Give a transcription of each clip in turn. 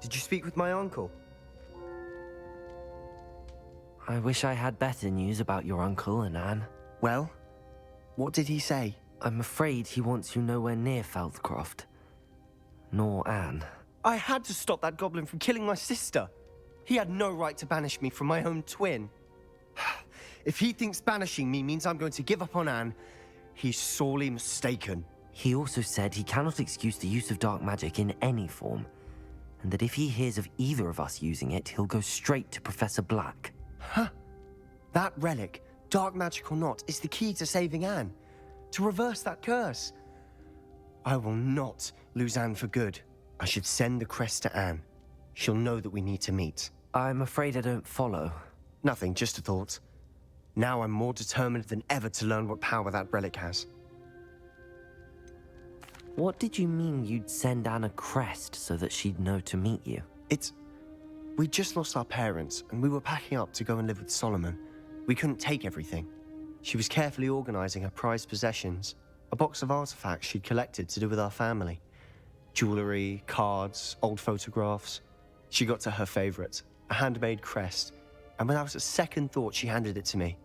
Did you speak with my uncle? I wish I had better news about your uncle and Anne. Well, what did he say? I'm afraid he wants you nowhere near Feldcroft. Nor Anne. I had to stop that goblin from killing my sister. He had no right to banish me from my own twin. If he thinks banishing me means I'm going to give up on Anne, he's sorely mistaken. He also said he cannot excuse the use of dark magic in any form, and that if he hears of either of us using it, he'll go straight to Professor Black. Huh? That relic, dark magic or not, is the key to saving Anne. To reverse that curse. I will not lose Anne for good. I should send the crest to Anne. She'll know that we need to meet. I'm afraid I don't follow. Nothing, just a thought. Now I'm more determined than ever to learn what power that relic has. What did you mean you'd send Anne a crest so that she'd know to meet you? We just lost our parents, and we were packing up to go and live with Solomon. We couldn't take everything. She was carefully organizing her prized possessions, a box of artifacts she'd collected to do with our family. Jewelry, cards, old photographs. She got to her favorite, a handmade crest, and without a second thought, she handed it to me.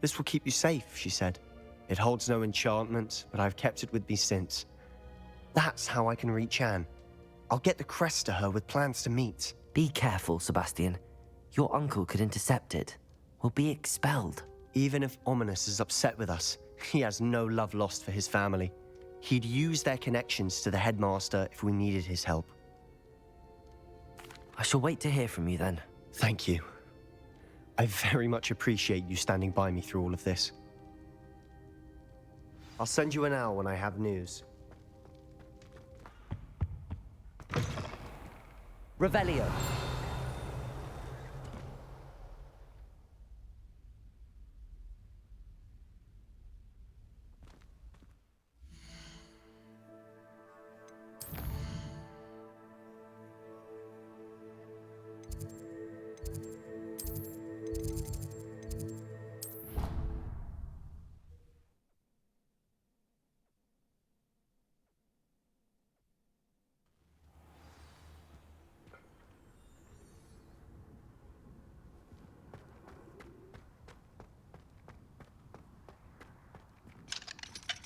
"This will keep you safe," she said. "It holds no enchantment, but I've kept it with me since. That's how I can reach Anne. I'll get the crest to her with plans to meet." Be careful, Sebastian. Your uncle could intercept it. We'll be expelled. Even if Ominous is upset with us, he has no love lost for his family. He'd use their connections to the headmaster if we needed his help. I shall wait to hear from you then. Thank you. I very much appreciate you standing by me through all of this. I'll send you an owl when I have news. Revelio.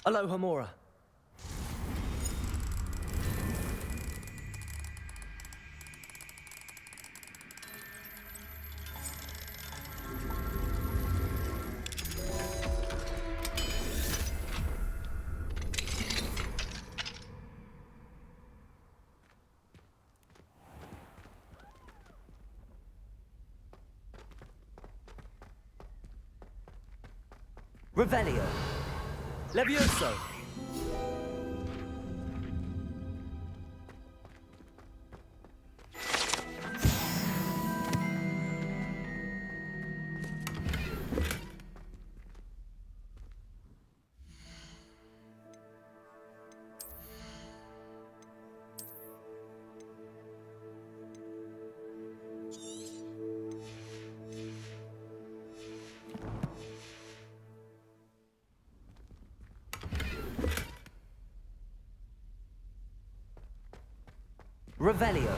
Aloha Mora. Revelio. Levioso! Revelio.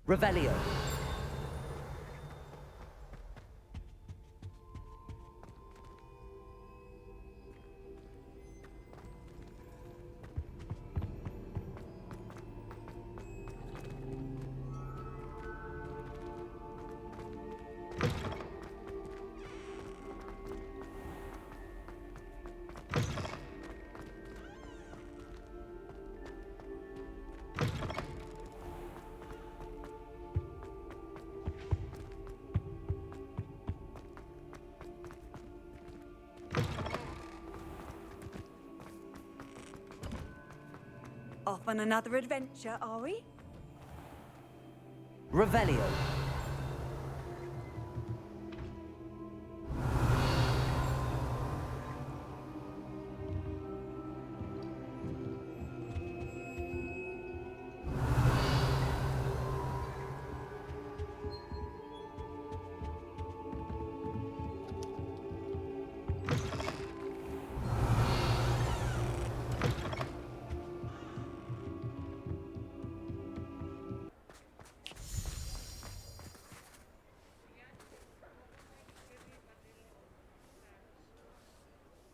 Revelio. Off on another adventure, are we? Revelio.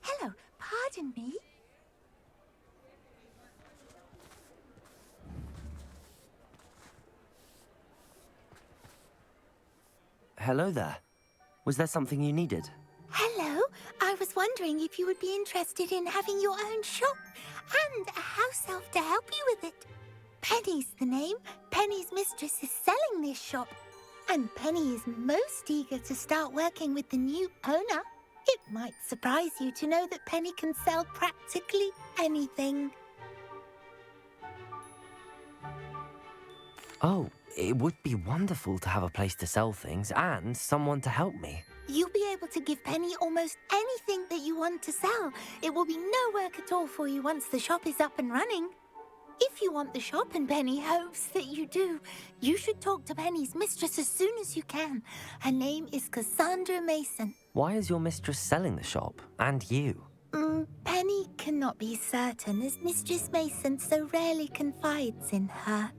Hello, pardon me. Hello there. Was there something you needed? Hello, I was wondering if you would be interested in having your own shop and a house elf to help you with it. Penny's the name. Penny's mistress is selling this shop, and Penny is most eager to start working with the new owner. It might surprise you to know that Penny can sell practically anything. Oh, it would be wonderful to have a place to sell things and someone to help me. You'll be able to give Penny almost anything that you want to sell. It will be no work at all for you once the shop is up and running. If you want the shop, and Penny hopes that you do, you should talk to Penny's mistress as soon as you can. Her name is Cassandra Mason. Why is your mistress selling the shop? And you? Penny cannot be certain, as Mistress Mason so rarely confides in her.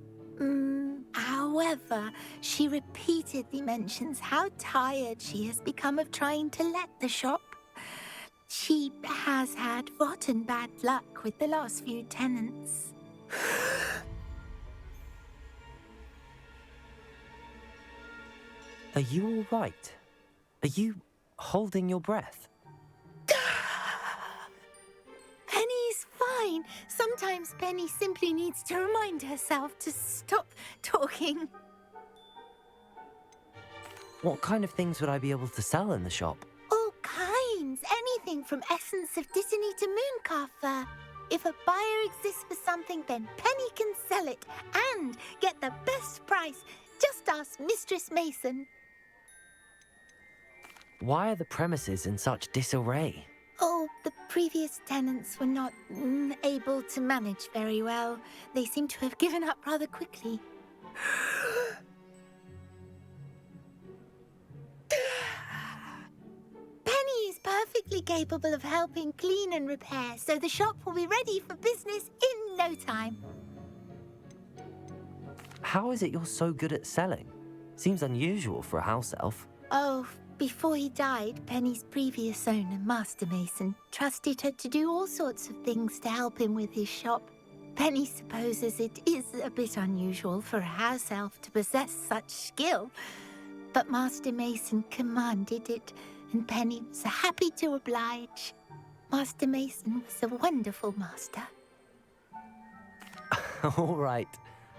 However, she repeatedly mentions how tired she has become of trying to let the shop. She has had rotten bad luck with the last few tenants. Are you all right? Are you holding your breath? Penny's fine. Sometimes Penny simply needs to remind herself to stop talking. What kind of things would I be able to sell in the shop? All kinds. Anything from essence of Disney to Mooncalf fur. If a buyer exists for something, then Penny can sell it and get the best price. Just ask Mistress Mason. Why are the premises in such disarray? Oh, the previous tenants were not able to manage very well. They seem to have given up rather quickly. Penny is perfectly capable of helping clean and repair, so the shop will be ready for business in no time. How is it you're so good at selling? Seems unusual for a house elf. Oh, before he died, Penny's previous owner, Master Mason, trusted her to do all sorts of things to help him with his shop. Penny supposes it is a bit unusual for a house elf to possess such skill, but Master Mason commanded it, and Penny was happy to oblige. Master Mason was a wonderful master. All right.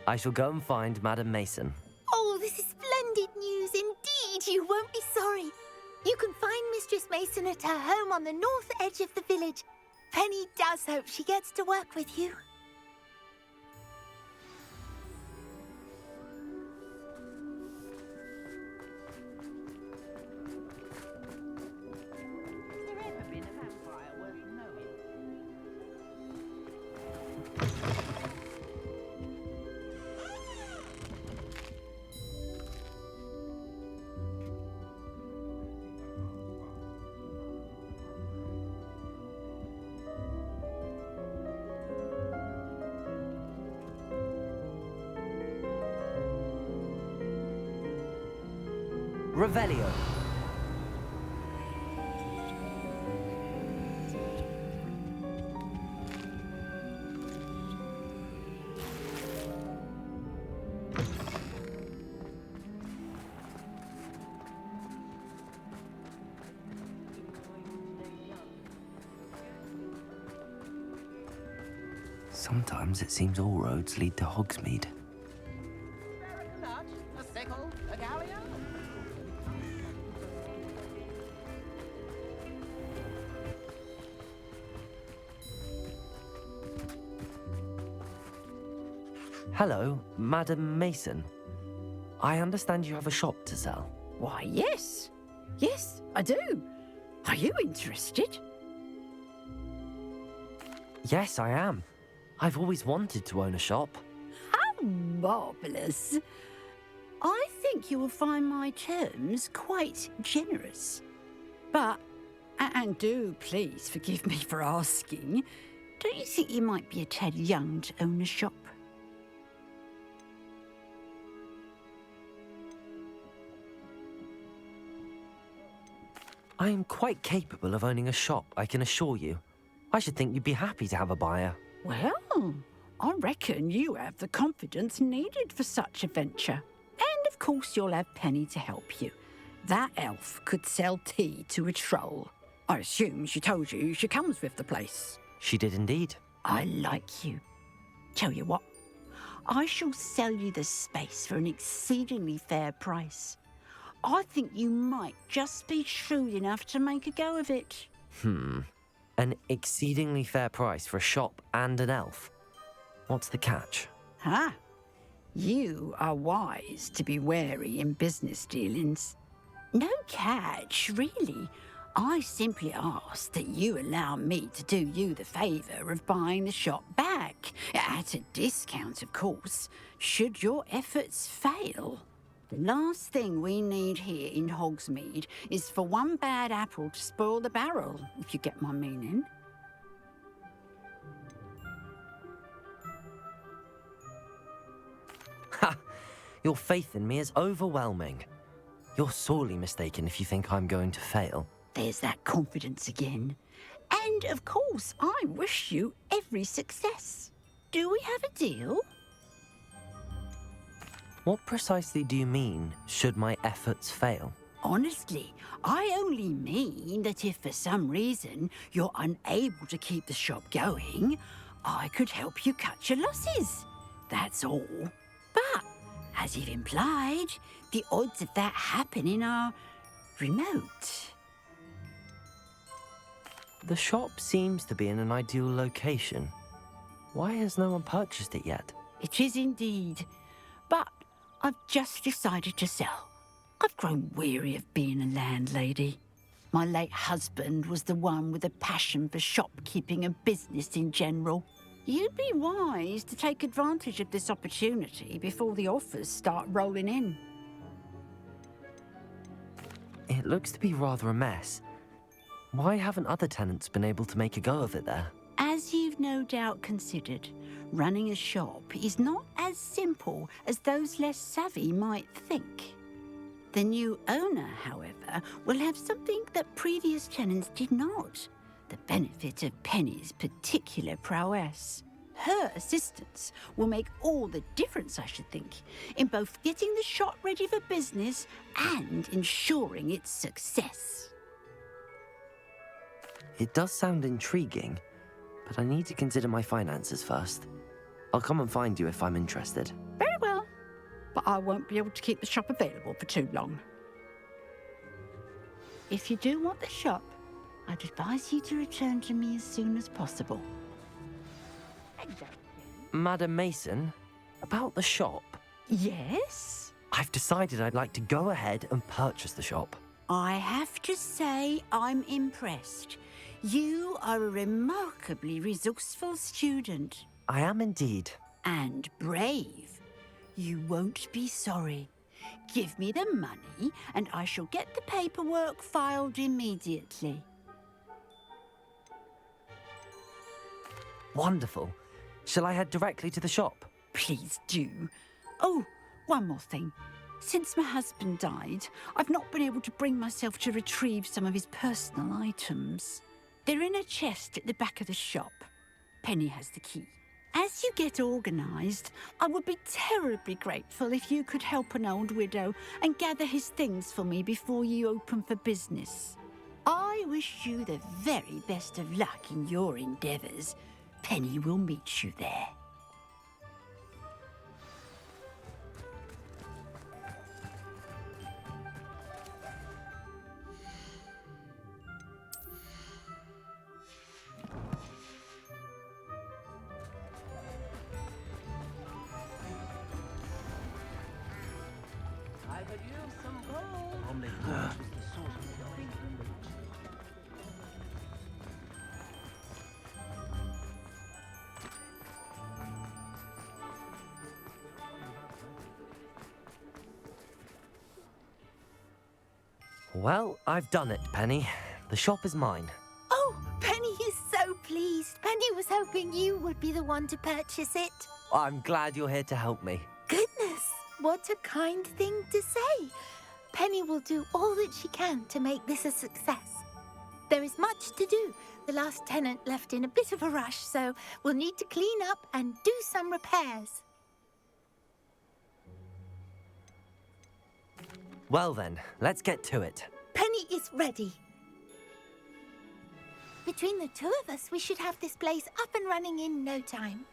I shall go and find Madam Mason. Oh, this is splendid news indeed. You won't be sorry. You can find Mistress Mason at her home on the north edge of the village. Penny does hope she gets to work with you. Has there ever been a vampire worth knowing? Revelio. Sometimes it seems all roads lead to Hogsmeade. Very much. A sickle, a galleon. Hello, Madam Mason. I understand you have a shop to sell. Why, yes. Yes, I do. Are you interested? Yes, I am. I've always wanted to own a shop. How marvellous. I think you will find my terms quite generous. But, and do please forgive me for asking, don't you think you might be a tad young to own a shop? I am quite capable of owning a shop, I can assure you. I should think you'd be happy to have a buyer. Well, I reckon you have the confidence needed for such a venture. And of course you'll have Penny to help you. That elf could sell tea to a troll. I assume she told you she comes with the place. She did indeed. I like you. Tell you what, I shall sell you the space for an exceedingly fair price. I think you might just be shrewd enough to make a go of it. An exceedingly fair price for a shop and an elf. What's the catch? Ah, you are wise to be wary in business dealings. No catch, really. I simply ask that you allow me to do you the favour of buying the shop back, at a discount, of course, should your efforts fail. The last thing we need here in Hogsmeade is for one bad apple to spoil the barrel, if you get my meaning. Ha! Your faith in me is overwhelming. You're sorely mistaken if you think I'm going to fail. There's that confidence again. And, of course, I wish you every success. Do we have a deal? What precisely do you mean, should my efforts fail? Honestly, I only mean that if for some reason you're unable to keep the shop going, I could help you cut your losses. That's all. But, as you've implied, the odds of that happening are remote. The shop seems to be in an ideal location. Why has no one purchased it yet? It is indeed. But I've just decided to sell. I've grown weary of being a landlady. My late husband was the one with a passion for shopkeeping and business in general. You'd be wise to take advantage of this opportunity before the offers start rolling in. It looks to be rather a mess. Why haven't other tenants been able to make a go of it there? As you've no doubt considered, running a shop is not as simple as those less savvy might think. The new owner, however, will have something that previous tenants did not. The benefit of Penny's particular prowess. Her assistance will make all the difference, I should think, in both getting the shop ready for business and ensuring its success. It does sound intriguing, but I need to consider my finances first. I'll come and find you if I'm interested. Very well, but I won't be able to keep the shop available for too long. If you do want the shop, I'd advise you to return to me as soon as possible. Madam Mason, about the shop. Yes? I've decided I'd like to go ahead and purchase the shop. I have to say I'm impressed. You are a remarkably resourceful student. I am indeed. And brave. You won't be sorry. Give me the money and I shall get the paperwork filed immediately. Wonderful. Shall I head directly to the shop? Please do. Oh, one more thing. Since my husband died, I've not been able to bring myself to retrieve some of his personal items. They're in a chest at the back of the shop. Penny has the key. As you get organised, I would be terribly grateful if you could help an old widow and gather his things for me before you open for business. I wish you the very best of luck in your endeavours. Penny will meet you there. could use some gold. Well, I've done it, Penny. The shop is mine. Oh, Penny is so pleased. Penny was hoping you would be the one to purchase it. I'm glad you're here to help me. Goodness, what a kind thing to say. Penny will do all that she can to make this a success. There is much to do. The last tenant left in a bit of a rush, so we'll need to clean up and do some repairs. Well then, let's get to it. Penny is ready. Between the two of us, we should have this place up and running in no time.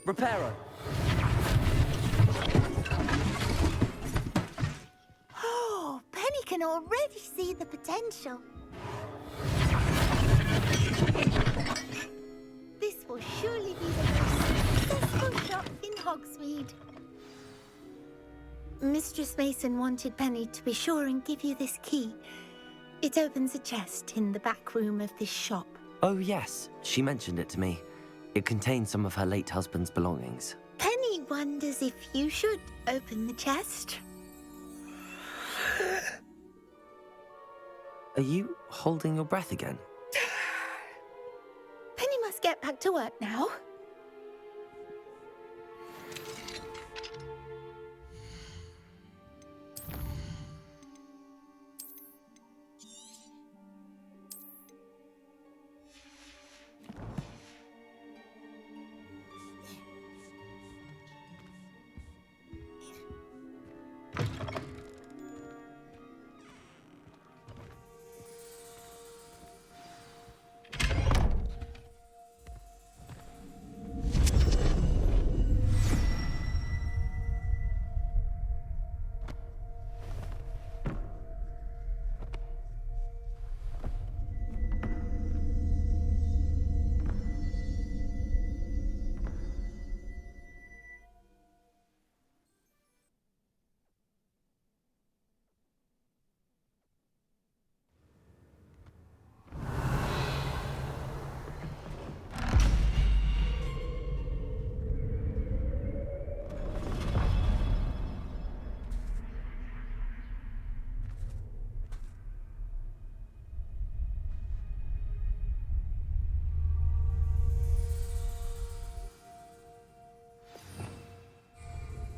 Reparo. Oh, Penny can already see the potential. This will surely be the most successful shop in Hogsmeade. Mistress Mason wanted Penny to be sure and give you this key. It opens a chest in the back room of this shop. Oh yes, she mentioned it to me. It contains some of her late husband's belongings. Penny wonders if you should open the chest. Are you holding your breath again? Penny must get back to work now.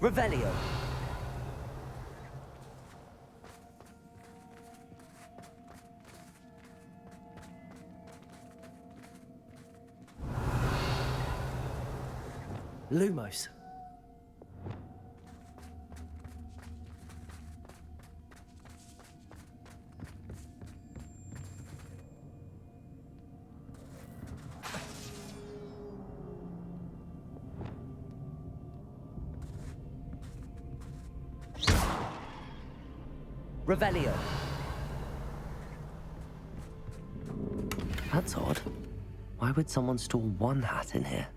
Revelio. Lumos. Revelio. That's odd. Why would someone store one hat in here?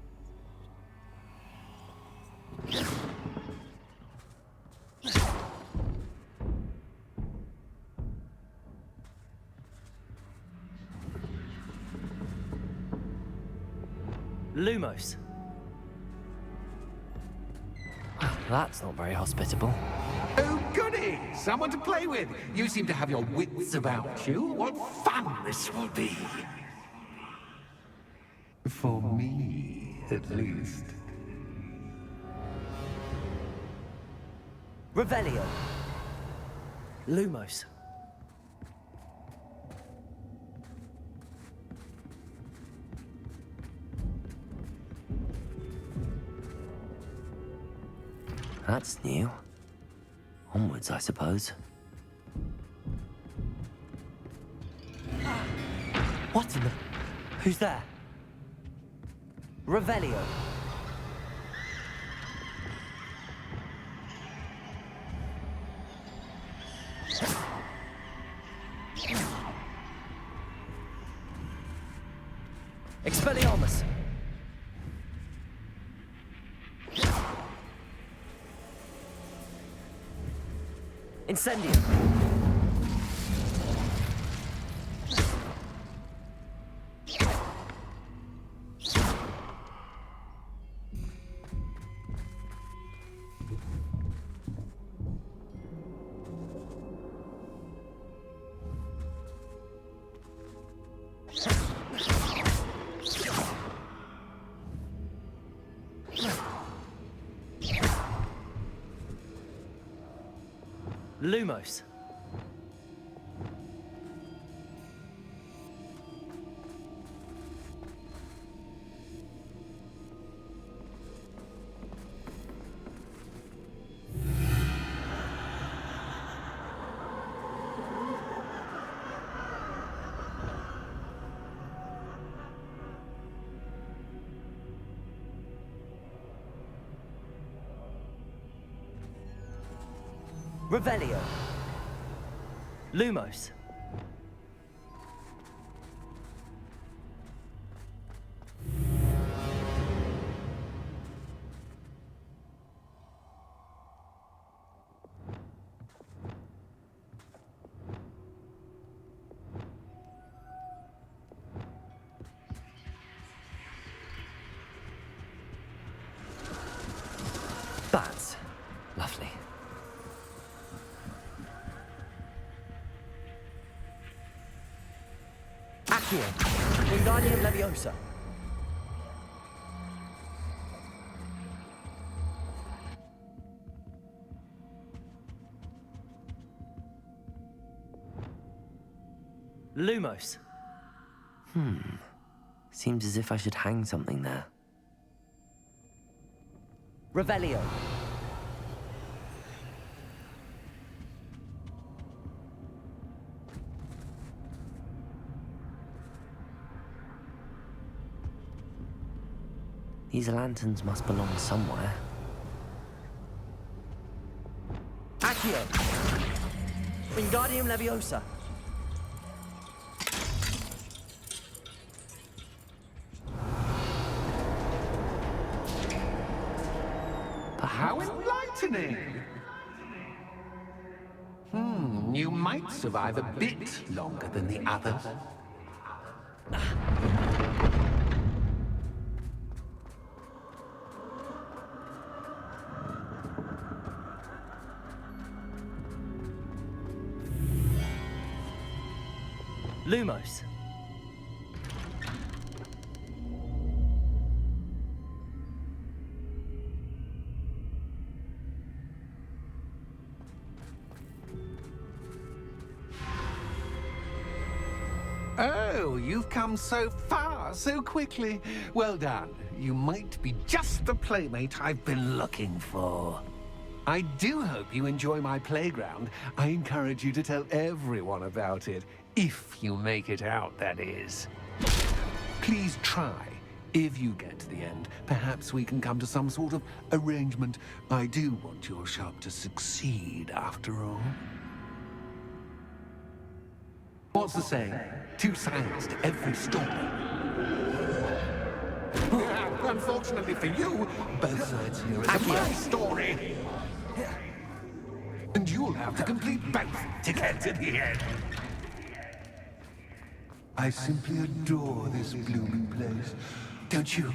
Lumos. Well, that's not very hospitable. Oh, goody! Someone to play with. You seem to have your wits about you. What fun this will be. For me, at least. Revelio. Lumos. That's new. Onwards, I suppose. What in the... Who's there? Revelio. Expelliarmus. Incendio. Lumos. Revelio. Lumos. That's lovely. Accio. Wingardium Leviosa. Lumos. Seems as if I should hang something there. Revelio. These lanterns must belong somewhere. Accio! Wingardium Leviosa! How enlightening! You might survive a bit longer than the others. Lumos. Oh, you've come so far, so quickly. Well done. You might be just the playmate I've been looking for. I do hope you enjoy my playground. I encourage you to tell everyone about it. If you make it out, that is. Please try. If you get to the end, perhaps we can come to some sort of arrangement. I do want your shop to succeed, after all. What's the saying? Two sides to every story. Unfortunately for you, both sides here is my story. And you'll have to complete both to get to the end. I simply adore this blooming place. Don't you?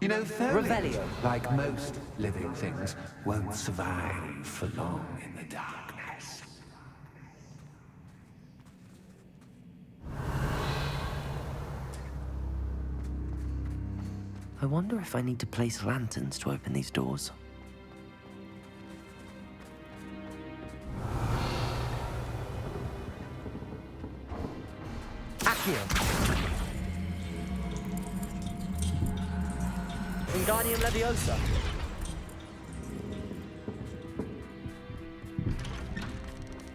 You know, Revelio, like most living things, won't survive for long in the darkness. I wonder if I need to place lanterns to open these doors. Accio. Wingardium Leviosa.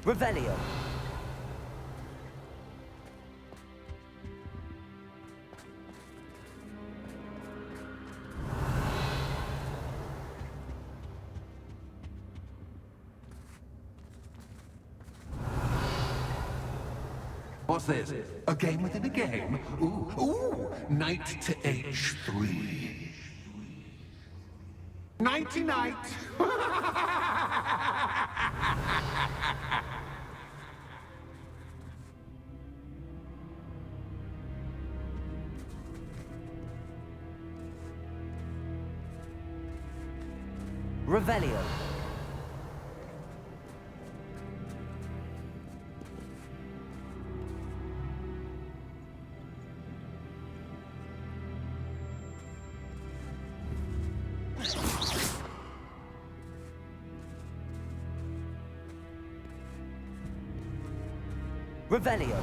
Revelio. What's this? A game within a game? Ooh, knight to H3. Nighty-night. Revelio. Revelio.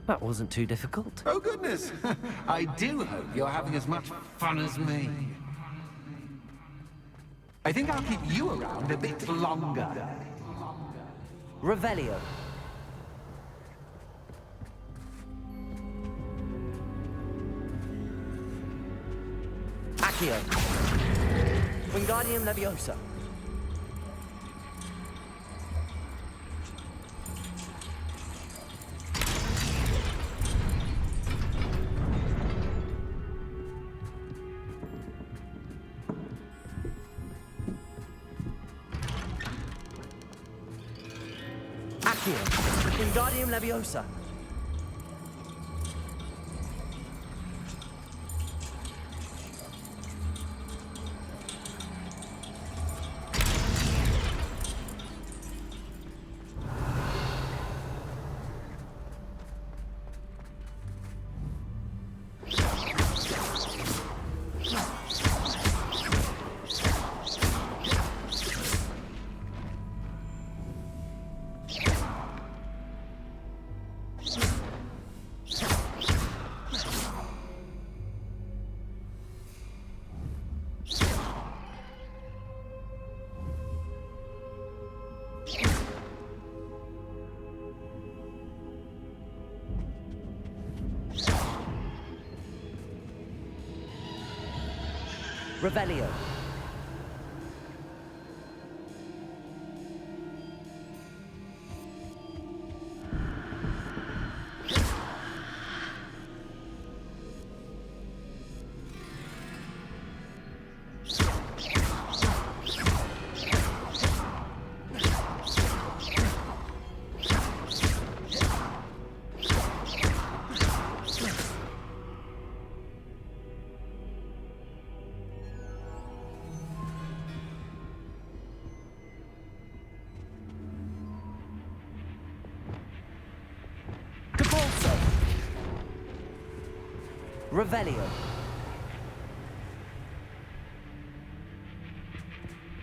That wasn't too difficult. Oh, goodness. I do hope you're having as much fun as me. I think I'll keep you around a bit longer. Revelio. Accio. Wingardium Leviosa. Accio. Wingardium Leviosa. Revelio. Revelio.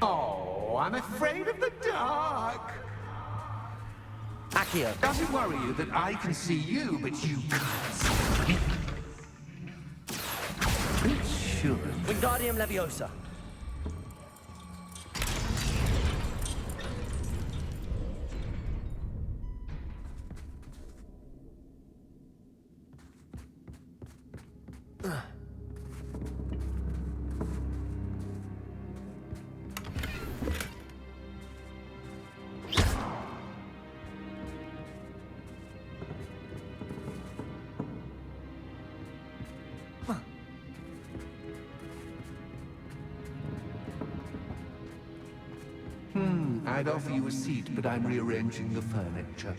Oh, I'm afraid of the dark. Accio. Does it worry you that I can see you, but you can't see me? It should. Wingardium Leviosa. I'd offer you a seat, but I'm rearranging the furniture.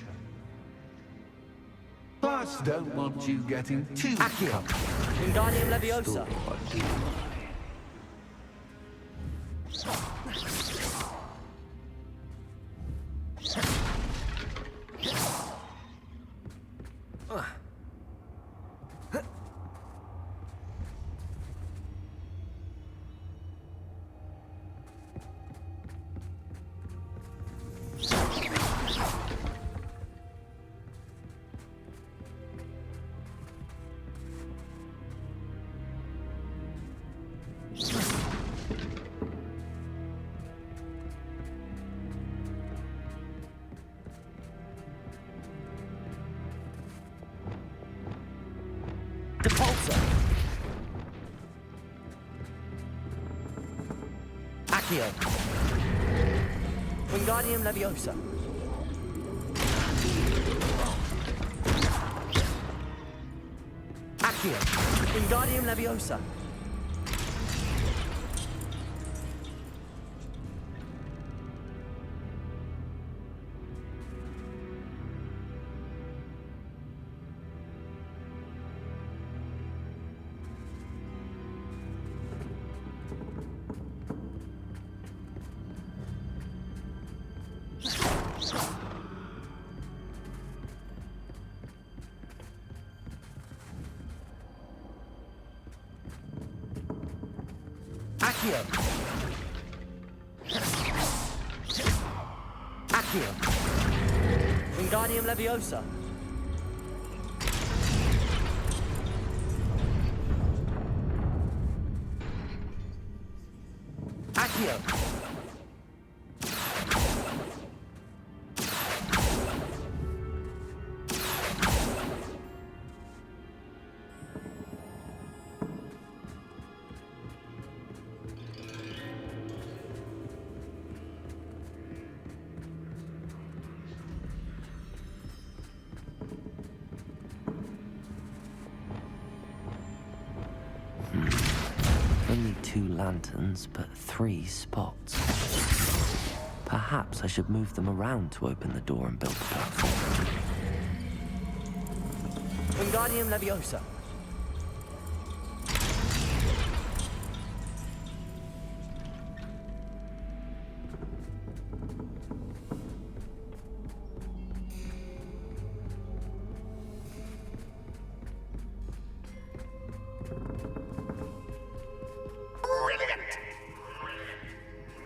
Plus, don't want you getting too Accio. comfortable. Wingardium Leviosa. Or do Accio. Wingardium Leviosa. Accio. Wingardium Leviosa. Accio. Accio. Wingardium Leviosa. Accio. Only 2 lanterns, but 3 spots. Perhaps I should move them around to open the door and build the platform. Wingardium Leviosa.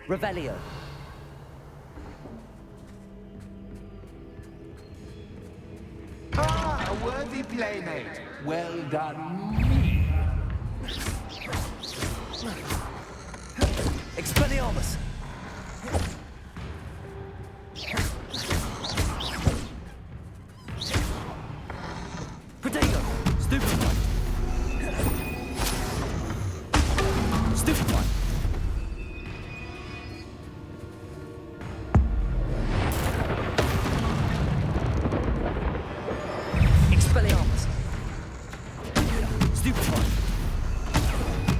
Revelio. Ah, a worthy playmate. Well done, me. Expelliarmus. Protego. Stupefy. Stupefy. Expelliarmus. Stupefy.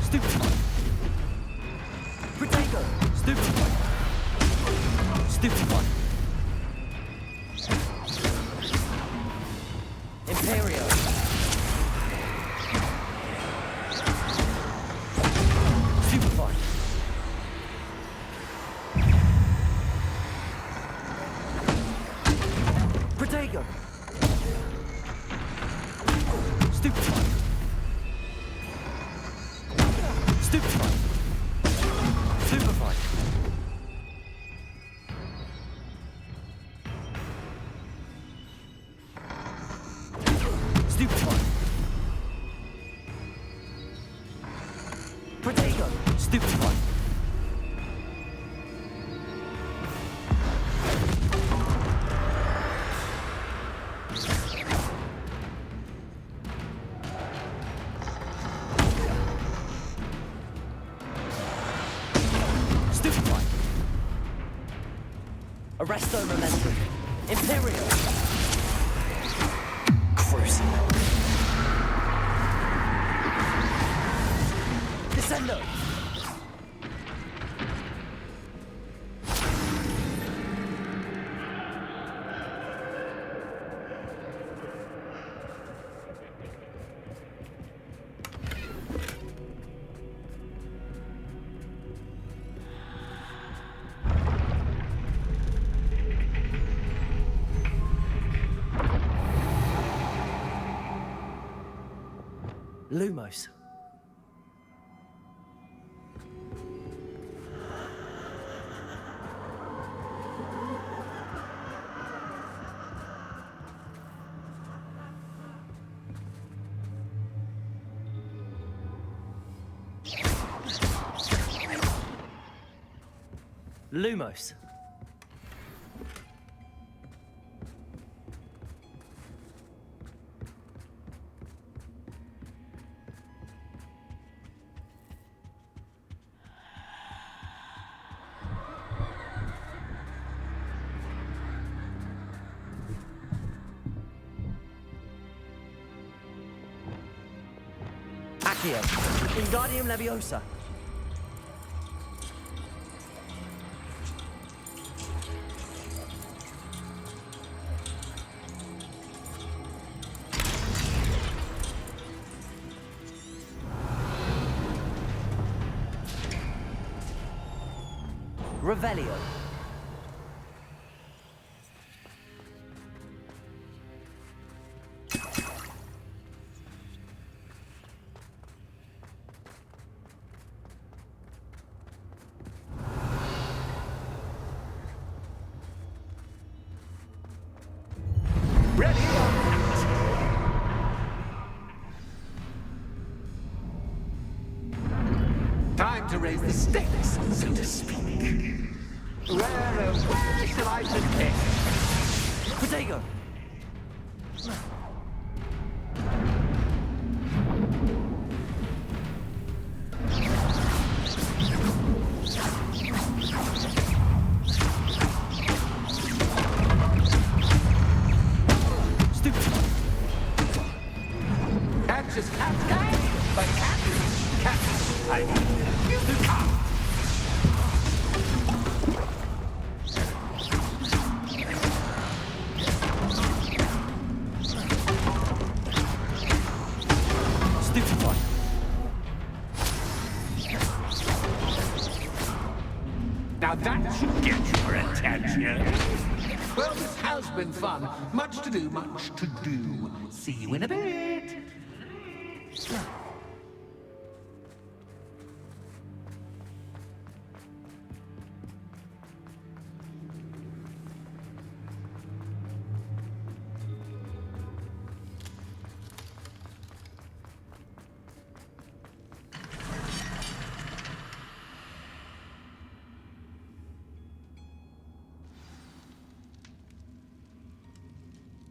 Stupefy. Protego. Stupefy. Stupefy. Imperio. Stupefy. Protego. Stupefy. Stupefy. Stupefy. Stupefy. Protego. Stupefy. Stupefy. Arresto Momentum. Imperio. Crucible. Descendo. Lumos. Lumos. Accio. Wingardium Leviosa. Revelio. Ready? Time to raise the stakes, so to speak. Where shall I begin? Protego. Stupid. Catch is cat, but cat is cat. I mean, you can't. Stupid one. Now that should get your attention. Well, this has been fun. Much to do, much to do. See you in a bit.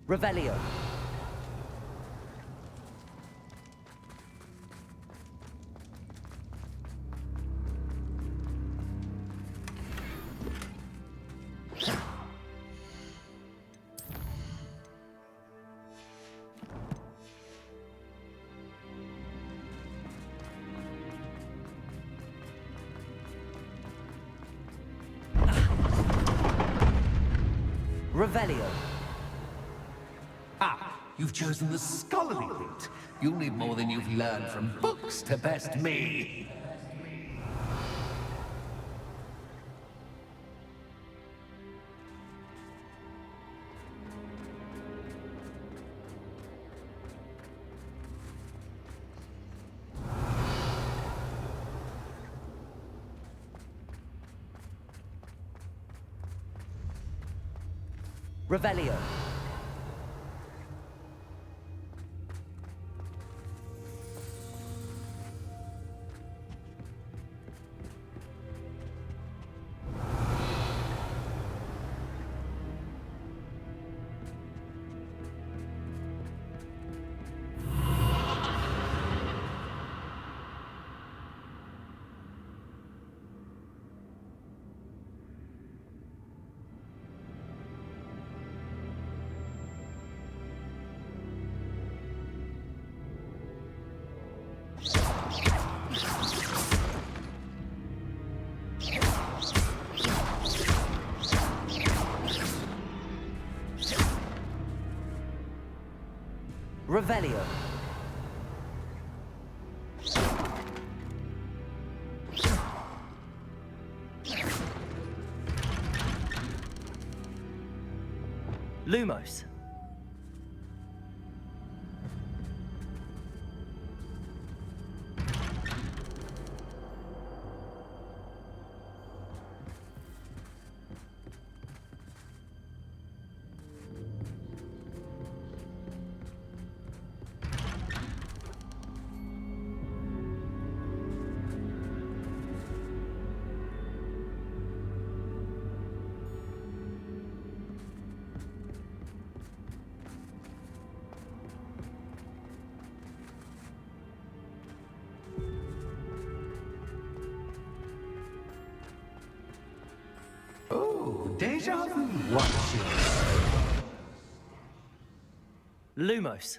Revelio. Revelio. Ah, you've chosen the scholarly route. You'll need more than you've learned from books to best me. Revelio. Revelio. Lumos. Oh, deja vu. Watch Lumos.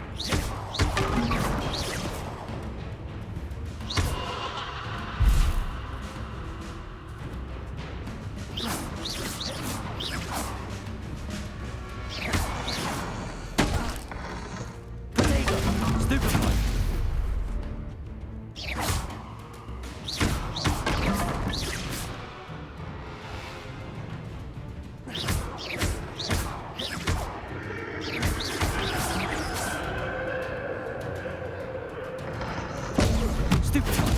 Stupid time.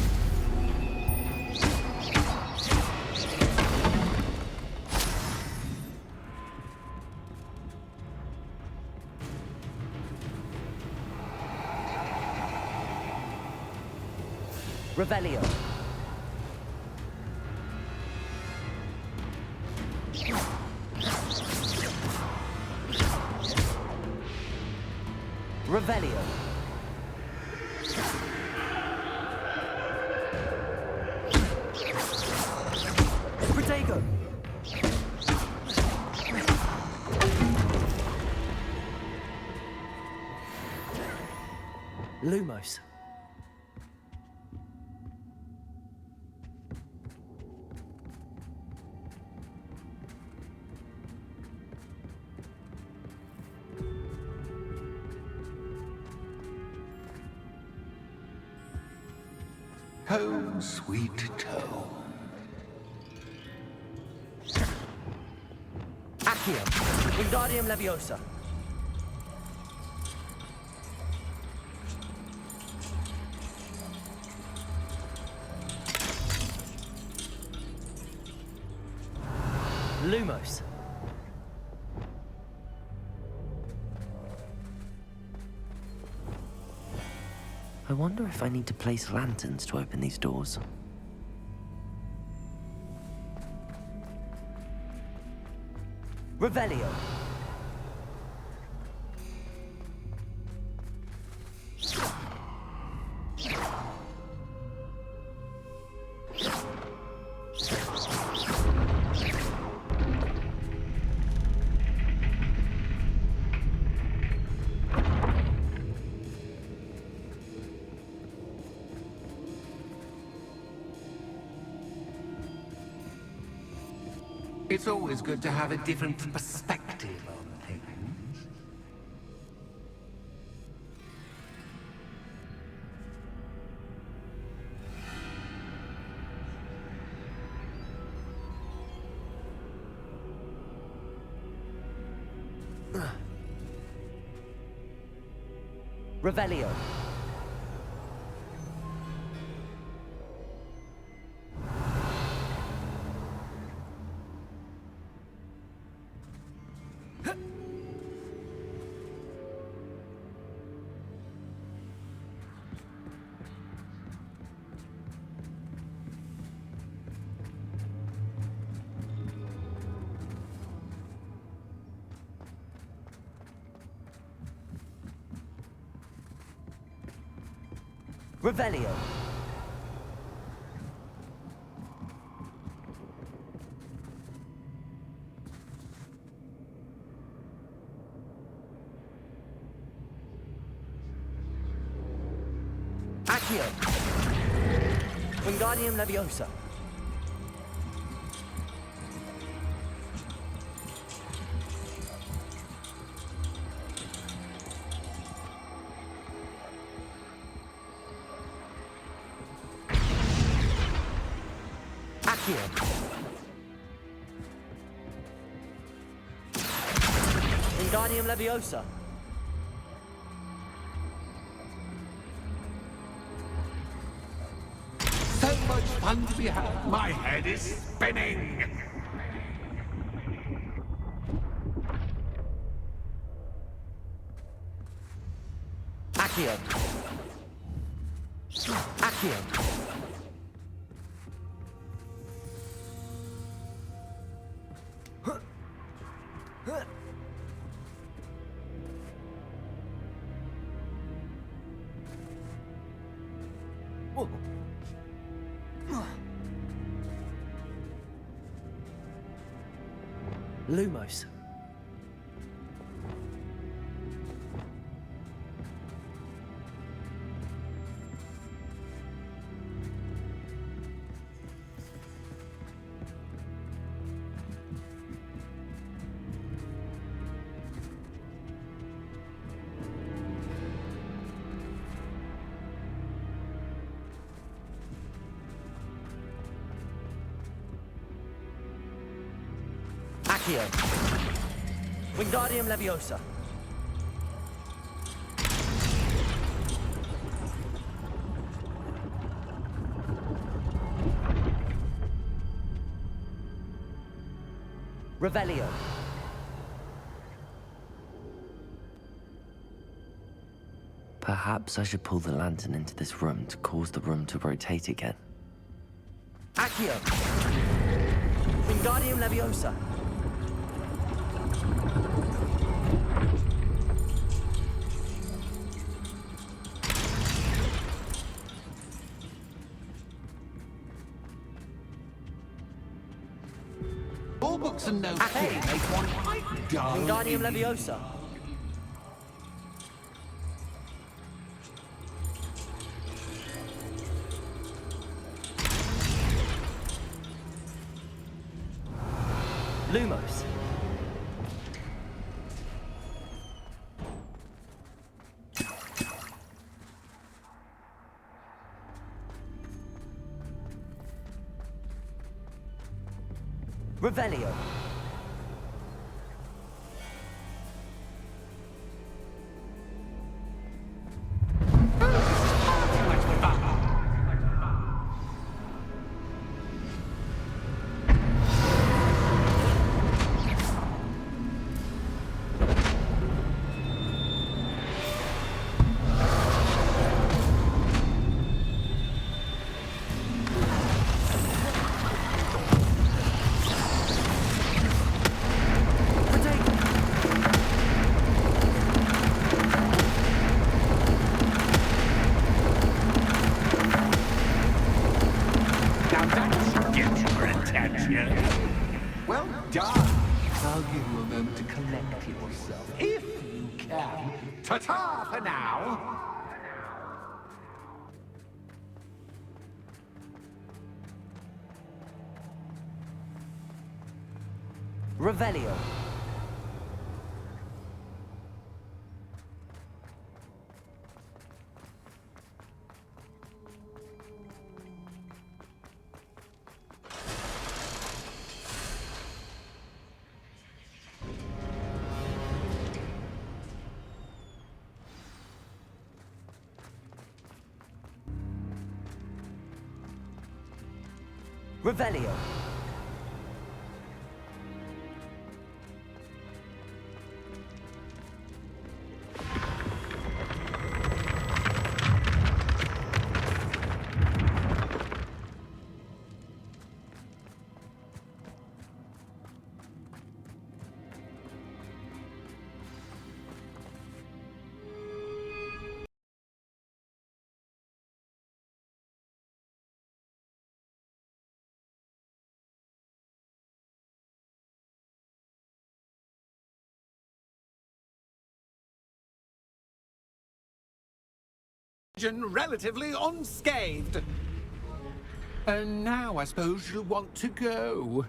Revelio. Revelio. Protego. Lumos. Home, sweet home. Accio. Wingardium Leviosa. Lumos. I wonder if I need to place lanterns to open these doors. Revelio. It's always good to have a different perspective on things. Revelio. Revelio. Accio. Wingardium Leviosa. Accio. Wingardium Leviosa. So much fun to be had. My head is spinning. Accio. Accio. Lumos. Accio. Wingardium Leviosa. Revelio. Perhaps I should pull the lantern into this room to cause the room to rotate again. Accio. Wingardium Leviosa. All books and no pay make one quite dull. Wingardium Leviosa. Lumos. Revelio. Now that should get your attention. Well done. I'll give you a moment to collect yourself, if you can. Ta-ta for now. Revelio. Revelio. Relatively unscathed. And now I suppose you'll want to go.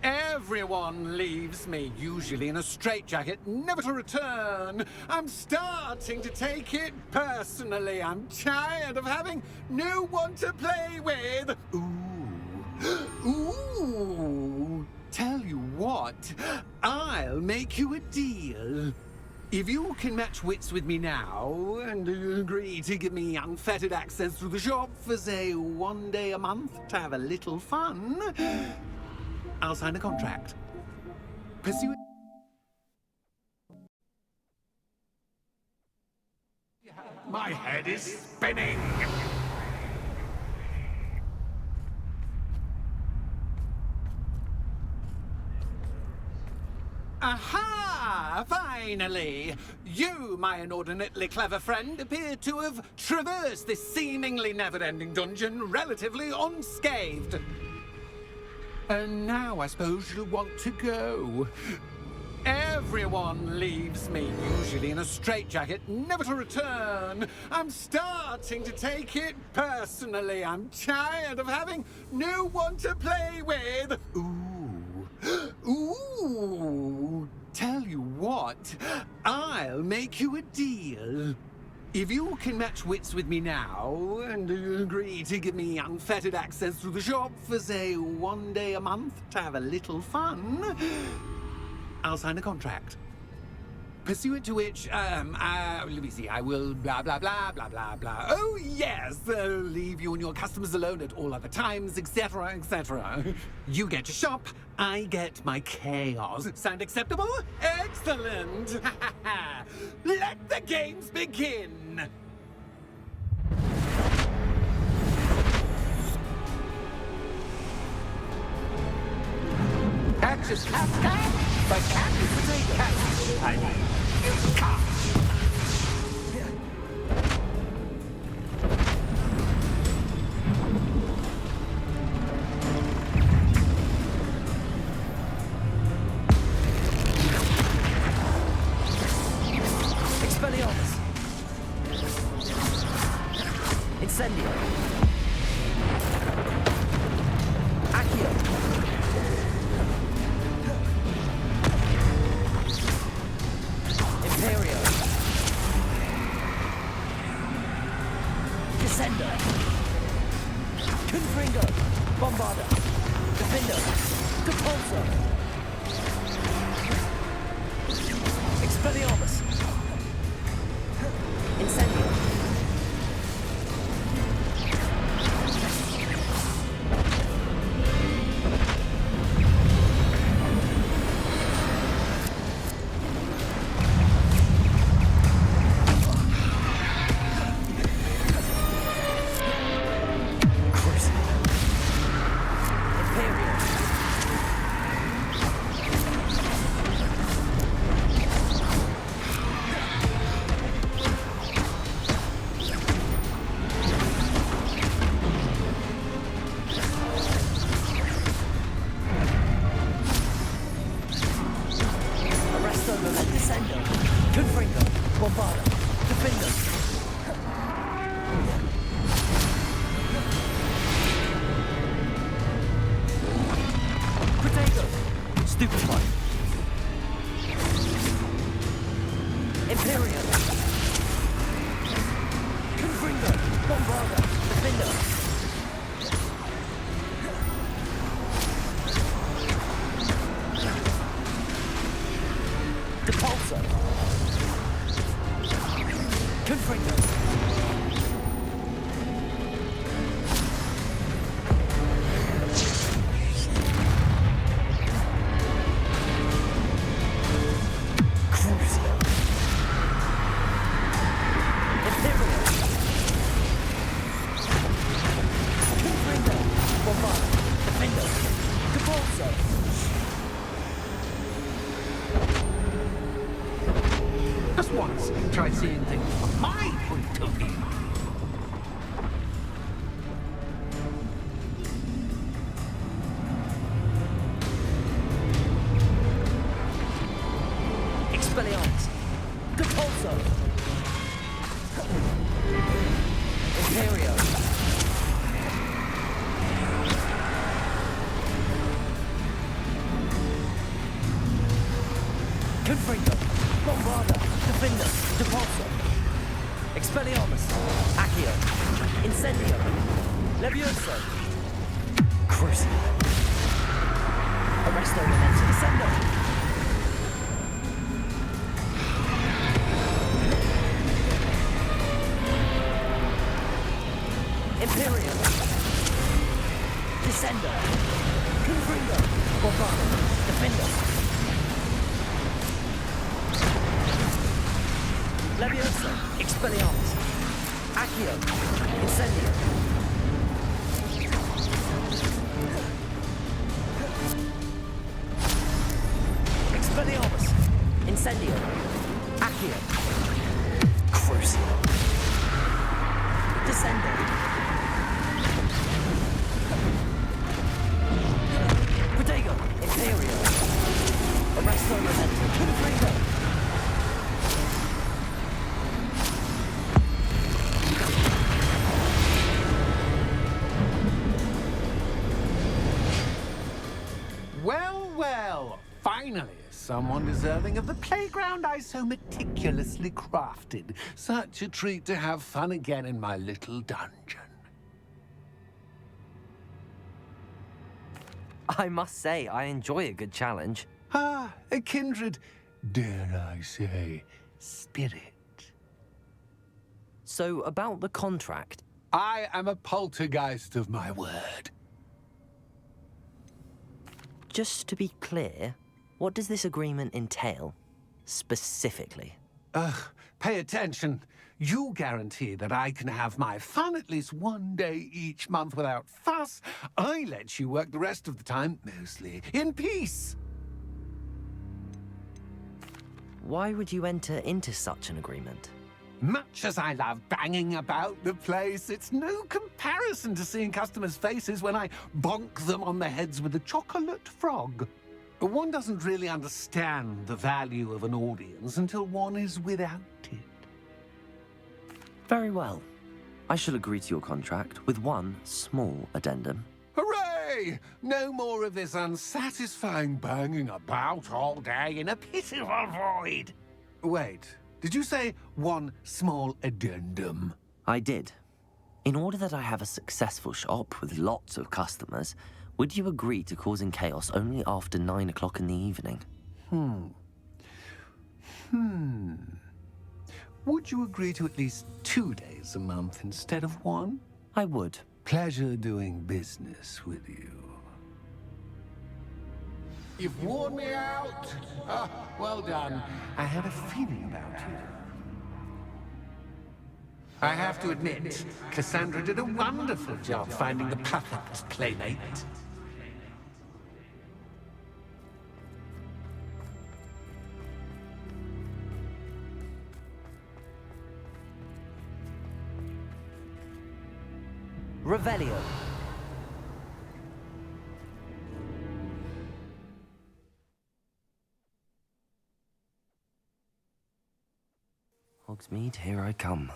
Everyone leaves me, usually in a straitjacket, never to return. I'm starting to take it personally. I'm tired of having no one to play with. Ooh. Ooh. Tell you what, I'll make you a deal. If you can match wits with me now, and agree to give me unfettered access to the shop for, say, 1 day a month to have a little fun, I'll sign a contract. Pursue it. My head is spinning. Aha! Finally! You, my inordinately clever friend, appear to have traversed this seemingly never-ending dungeon relatively unscathed. And now I suppose you'll want to go. Everyone leaves me, usually in a straitjacket, never to return. I'm starting to take it personally. I'm tired of having no one to play with. Ooh. Ooh. Tell you what, I'll make you a deal. If you can match wits with me now, and agree to give me unfettered access to the shop for, say, 1 day a month to have a little fun, I'll sign a contract. pursuant to which, let me see, I will blah, blah, blah, blah, blah, blah. Oh, yes, leave you and your customers alone at all other times, etc., etc. You get to shop, I get my chaos. Sound acceptable? Excellent! Let the games begin! Catch is cat, but cat is cat. I mean, you cat. Expelliarmus. Incendio. Accio. Imperio. Descender. Confringo. Bombarda. Defender. Depulso. Expelliarmus. Incendio. Stupefy. Imperium. Confringo. Bombarda. Defender. Depulso. Confringo. Just once, try seeing things from my point of view. Expelliarmus. Depulso. Imperio. Confringo. Bombarda. Defender. Depulso. Expelliarmus. Accio. Incendio. Levioso. Crucio. Arresto Memento. Descendo. Imperium. Descender. Confringo. Bombarda. Defender. Levioso. Expelliarmus. Accio. Incendio. Expelliarmus. Incendio. Accio. Crucio. Descendo. Protego. Imperio. Arresto Memento. Confringo. Well, well, finally, someone deserving of the playground I so meticulously crafted. Such a treat to have fun again in my little dungeon. I must say, I enjoy a good challenge. Ah, a kindred. dare I say, spirit. So, about the contract. I am a poltergeist of my word. Just to be clear, what does this agreement entail, specifically? Pay attention. You guarantee that I can have my fun at least one day each month without fuss. I let you work the rest of the time, mostly in peace. Why would you enter into such an agreement? Much as I love banging about the place, it's no comparison to seeing customers' faces when I bonk them on the heads with a chocolate frog. One doesn't really understand the value of an audience until one is without it. Very well. I shall agree to your contract with one small addendum. Hooray! No more of this unsatisfying banging about all day in a pitiful void. Wait, did you say one small addendum? I did. In order that I have a successful shop with lots of customers, would you agree to causing chaos only after 9 o'clock in the evening? Would you agree to at least 2 days a month instead of one? I would. Pleasure doing business with you. You've worn me out. Well done. I had a feeling about you. I have to admit, Cassandra did a wonderful job finding the perfect playmate. Revelio. Hogsmeade, here I come.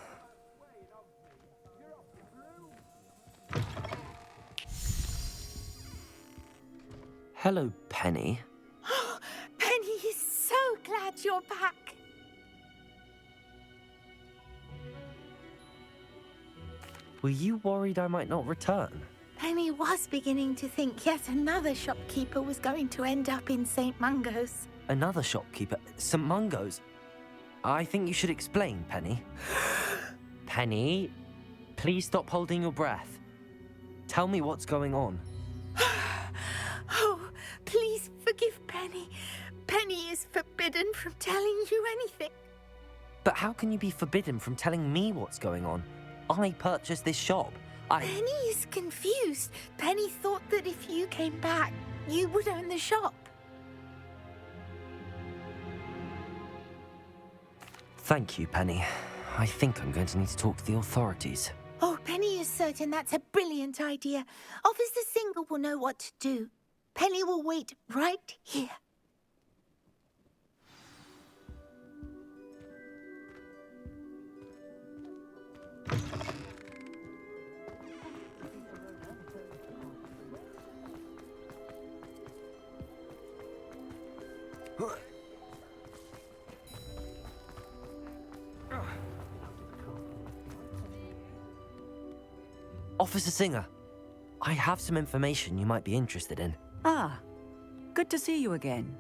Hello, Penny. Penny is so glad you're back. Were you worried I might not return? Penny was beginning to think yet another shopkeeper was going to end up in St. Mungo's. Another shopkeeper? St. Mungo's? I think you should explain, Penny. Penny, please stop holding your breath. Tell me what's going on. Oh, please forgive Penny. Penny is forbidden from telling you anything. But how can you be forbidden from telling me what's going on? I purchased this shop. Penny is confused. Penny thought that if you came back, you would own the shop. Thank you, Penny. I think I'm going to need to talk to the authorities. Oh, Penny is certain that's a brilliant idea. Officer Singer will know what to do. Penny will wait right here. Officer Singer, I have some information you might be interested in. Ah, good to see you again.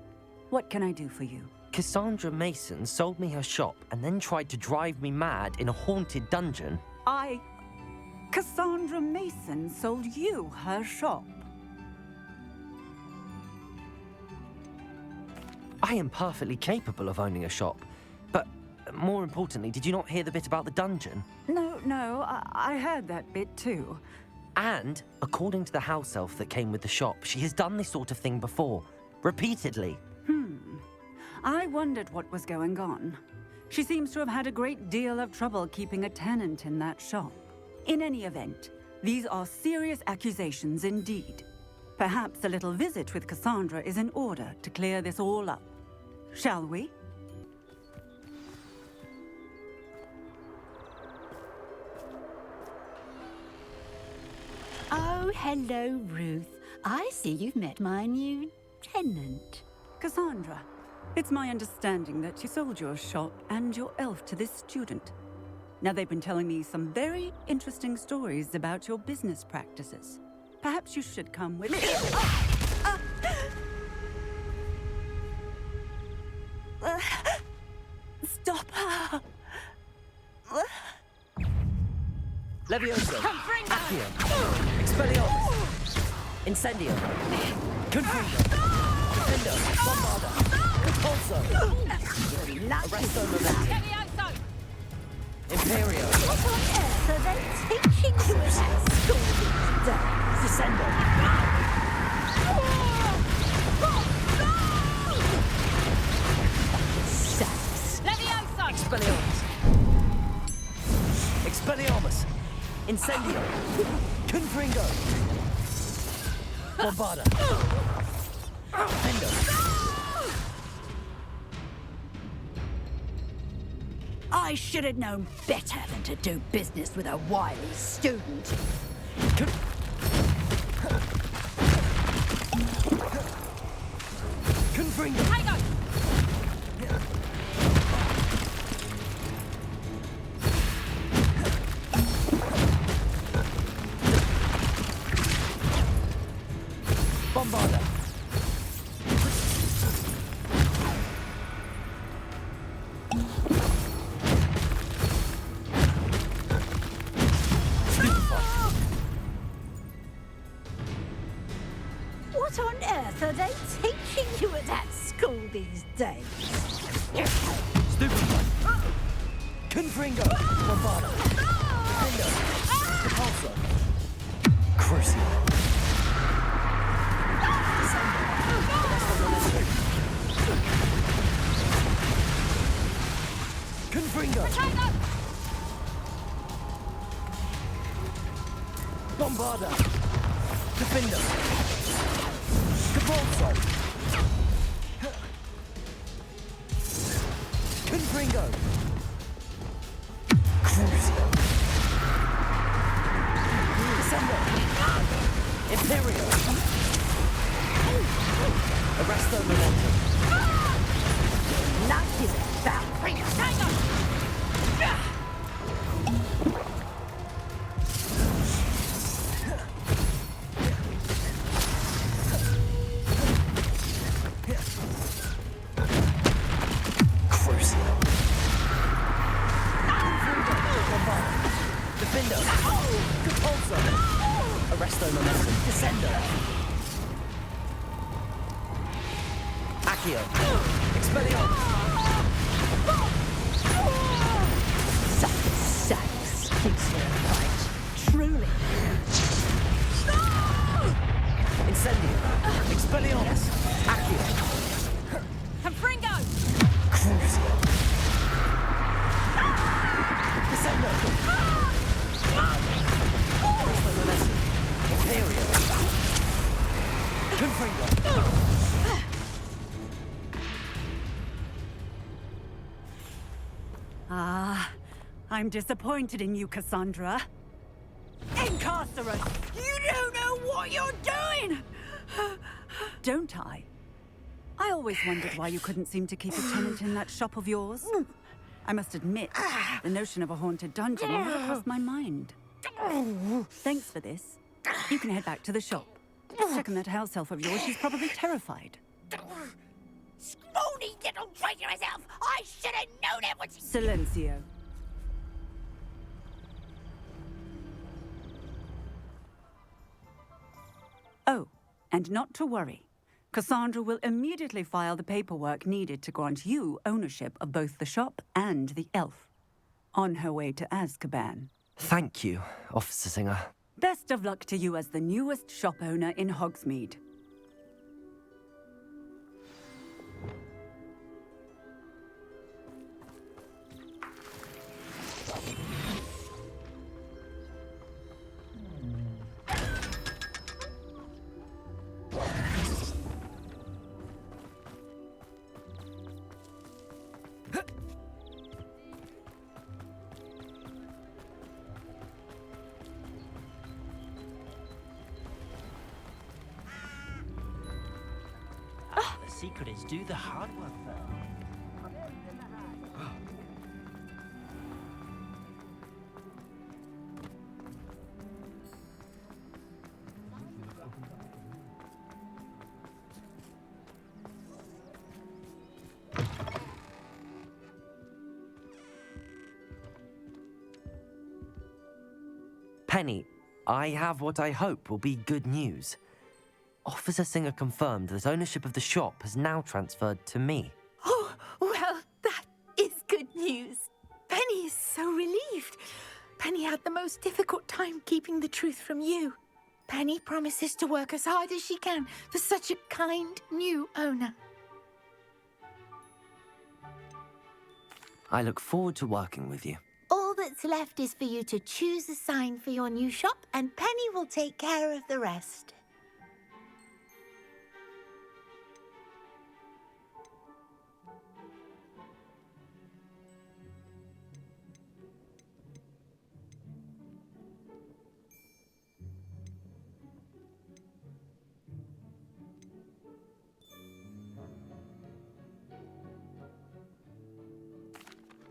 What can I do for you? Cassandra Mason sold me her shop and then tried to drive me mad in a haunted dungeon. Cassandra Mason sold you her shop? I am perfectly capable of owning a shop, but more importantly, did you not hear the bit about the dungeon? No, I heard that bit too. And, according to the house elf that came with the shop, she has done this sort of thing before, repeatedly. I wondered what was going on. She seems to have had a great deal of trouble keeping a tenant in that shop. In any event, these are serious accusations indeed. Perhaps a little visit with Cassandra is in order to clear this all up. Shall we? Oh, hello, Ruth. I see you've met my new tenant. Cassandra, it's my understanding that you sold your shop and your elf to this student. Now, they've been telling me some very interesting stories about your business practices. Perhaps you should come with me. Stop her! Levioso. Accio. Expelliarmus. Incendio. Confringo. Defendo. Bombarda. Repulso. Arresto Momentum. Imperio. What on earth are they teaching you at school these days? Descendo. Sass. Expelliarmus. Expelliarmus. Incendio. Confringo. Bombarda. Defendo. I should have known better than to do business with a wily student. Confringo. Bombarda. What on earth are they teaching you at that school these days? Stupefy. Confringo. Bombarda. Defendo. Repulso. Crucio. Confringo. Bombarda. Defendo. Repulso. Confringo. Crucio. Descendo. Imperio. Arresto Momentum. Life is about Crucio. Defendo. Repulso. Arresto Momentum. Descendo. Accio. Expelliarmus. Sass keeps you right. Truly. Incendio. Expelliarmus. Accio. Confringo! Crucio. Descendo. Arresto Momentum. Imperio. Confringo. I'm disappointed in you, Cassandra. Incarcerate! You don't know what you're doing! Don't I? I always wondered why you couldn't seem to keep a tenant in that shop of yours. I must admit, the notion of a haunted dungeon never crossed my mind. Thanks for this. You can head back to the shop. Check on that house elf of yours. She's probably terrified. Scrawny little traitor herself! I should have known it was... Silencio. Oh, and not to worry. Cassandra will immediately file the paperwork needed to grant you ownership of both the shop and the elf. On her way to Azkaban. Thank you, Officer Singer. Best of luck to you as the newest shop owner in Hogsmeade. The secret is do the hard work first. Penny, I have what I hope will be good news. Officer Singer confirmed that ownership of the shop has now transferred to me. Oh, well, that is good news. Penny is so relieved. Penny had the most difficult time keeping the truth from you. Penny promises to work as hard as she can for such a kind new owner. I look forward to working with you. All that's left is for you to choose a sign for your new shop, and Penny will take care of the rest.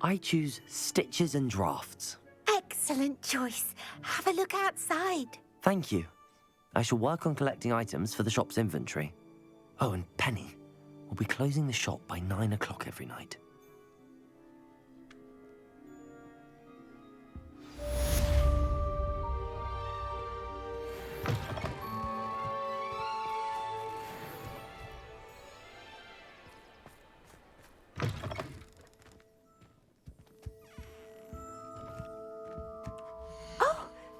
I choose stitches and drafts. Excellent choice. Have a look outside. Thank you. I shall work on collecting items for the shop's inventory. Oh, and Penny, we'll be closing the shop by 9 o'clock every night.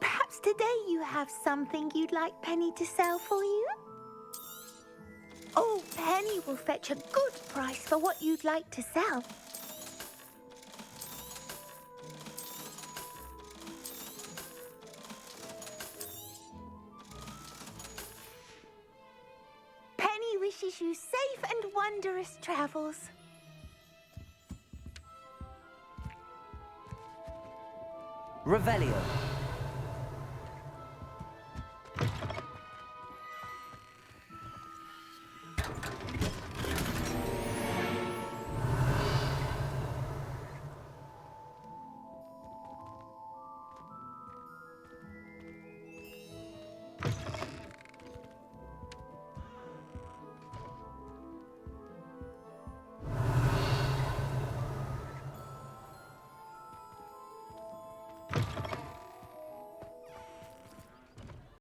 Perhaps today you have something you'd like Penny to sell for you? Oh, Penny will fetch a good price for what you'd like to sell. Penny wishes you safe and wondrous travels. Revelio.